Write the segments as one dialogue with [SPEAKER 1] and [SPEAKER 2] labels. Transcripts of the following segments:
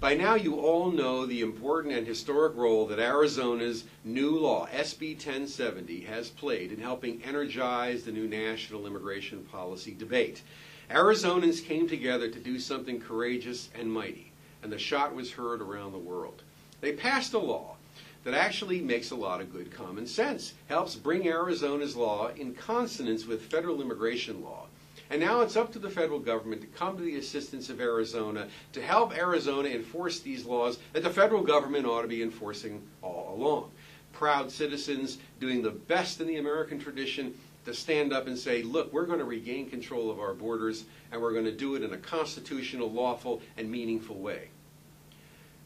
[SPEAKER 1] By now you all know the important and historic role that Arizona's new law, SB 1070, has played in helping energize the new national immigration policy debate. Arizonans came together to do something courageous and mighty, and the shot was heard around the world. They passed a law that actually makes a lot of good common sense, helps bring Arizona's law in consonance with federal immigration law. And now it's up to the federal government to come to the assistance of Arizona to help Arizona enforce these laws that the federal government ought to be enforcing all along. Proud citizens doing the best in the American tradition to stand up and say, look, we're going to regain control of our borders, and we're going to do it in a constitutional, lawful, and meaningful way.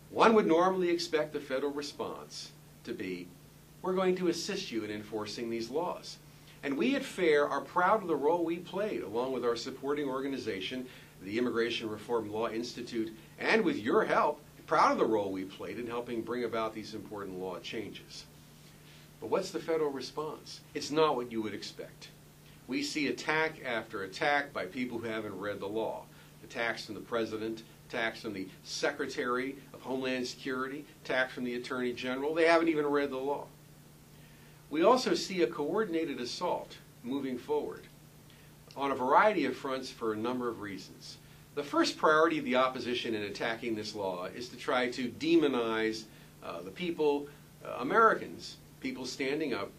[SPEAKER 1] One would normally expect the federal response to be, we're going to assist you in enforcing these laws. And we at FAIR are proud of the role we played, along with our supporting organization, the Immigration Reform Law Institute, and with your help, proud of the role we played in helping bring about these important law changes. But what's the federal response? It's not what you would expect. We see attack after attack by people who haven't read the law. Attacks from the President, attacks from the Secretary of Homeland Security, attacks from the Attorney General. They haven't even read the law. We also see a coordinated assault moving forward on a variety of fronts for a number of reasons. The first priority of the opposition in attacking this law is to try to demonize the people, Americans, people standing up,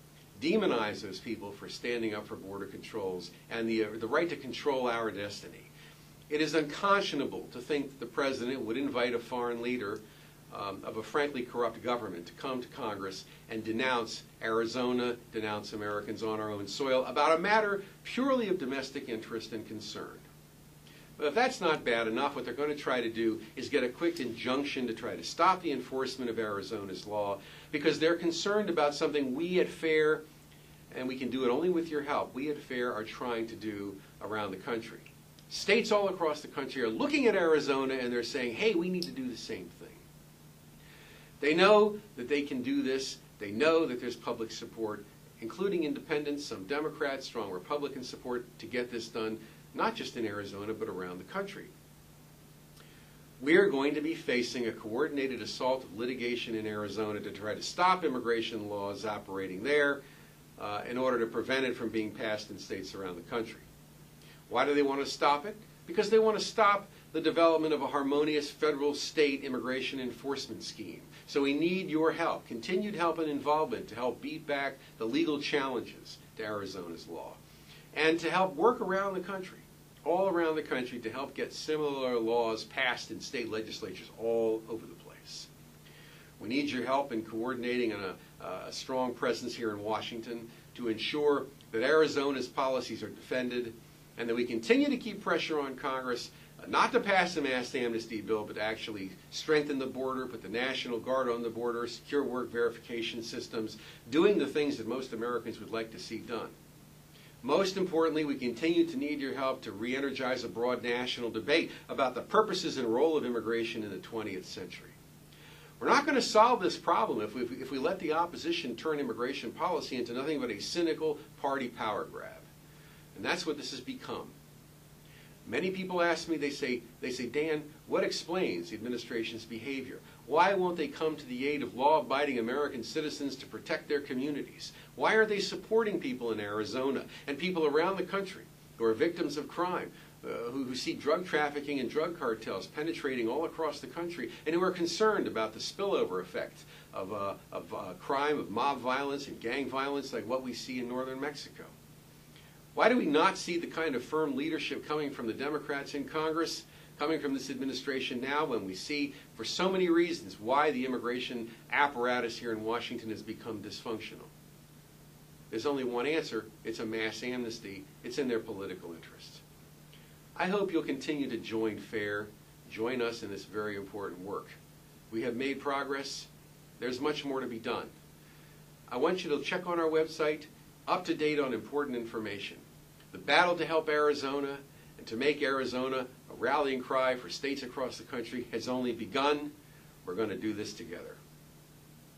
[SPEAKER 1] demonize those people for standing up for border controls and the right to control our destiny. It is unconscionable to think that the President would invite a foreign leader of a frankly corrupt government to come to Congress and denounce Arizona, denounce Americans on our own soil about a matter purely of domestic interest and concern. But if that's not bad enough, what they're going to try to do is get a quick injunction to try to stop the enforcement of Arizona's law because they're concerned about something we at FAIR, and we can do it only with your help, we at FAIR are trying to do around the country. States all across the country are looking at Arizona and they're saying, hey, we need to do the same thing. They know that they can do this. They know that there's public support, including independents, some Democrats, strong Republican support to get this done, not just in Arizona, but around the country. We're going to be facing a coordinated assault of litigation in Arizona to try to stop immigration laws operating there in order to prevent it from being passed in states around the country. Why do they want to stop it? Because they want to stop the development of a harmonious federal-state immigration enforcement scheme. So we need your help, continued help and involvement to help beat back the legal challenges to Arizona's law and to help work around the country, all around the country, to help get similar laws passed in state legislatures all over the place. We need your help in coordinating a strong presence here in Washington to ensure that Arizona's policies are defended and that we continue to keep pressure on Congress not to pass a mass amnesty bill, but to actually strengthen the border, put the National Guard on the border, secure work verification systems, doing the things that most Americans would like to see done. Most importantly, we continue to need your help to re-energize a broad national debate about the purposes and role of immigration in the 20th century. We're not going to solve this problem if we let the opposition turn immigration policy into nothing but a cynical party power grab. And that's what this has become. Many people ask me, they say, Dan, what explains the administration's behavior? Why won't they come to the aid of law-abiding American citizens to protect their communities? Why are they supporting people in Arizona and people around the country who are victims of crime, who see drug trafficking and drug cartels penetrating all across the country, and who are concerned about the spillover effect of crime, of mob violence and gang violence like what we see in northern Mexico? Why do we not see the kind of firm leadership coming from the Democrats in Congress, coming from this administration now, when we see, for so many reasons, why the immigration apparatus here in Washington has become dysfunctional? There's only one answer. It's a mass amnesty. It's in their political interest. I hope you'll continue to join FAIR, join us in this very important work. We have made progress. There's much more to be done. I want you to check on our website, up to date on important information. The battle to help Arizona and to make Arizona a rallying cry for states across the country has only begun. We're going to do this together.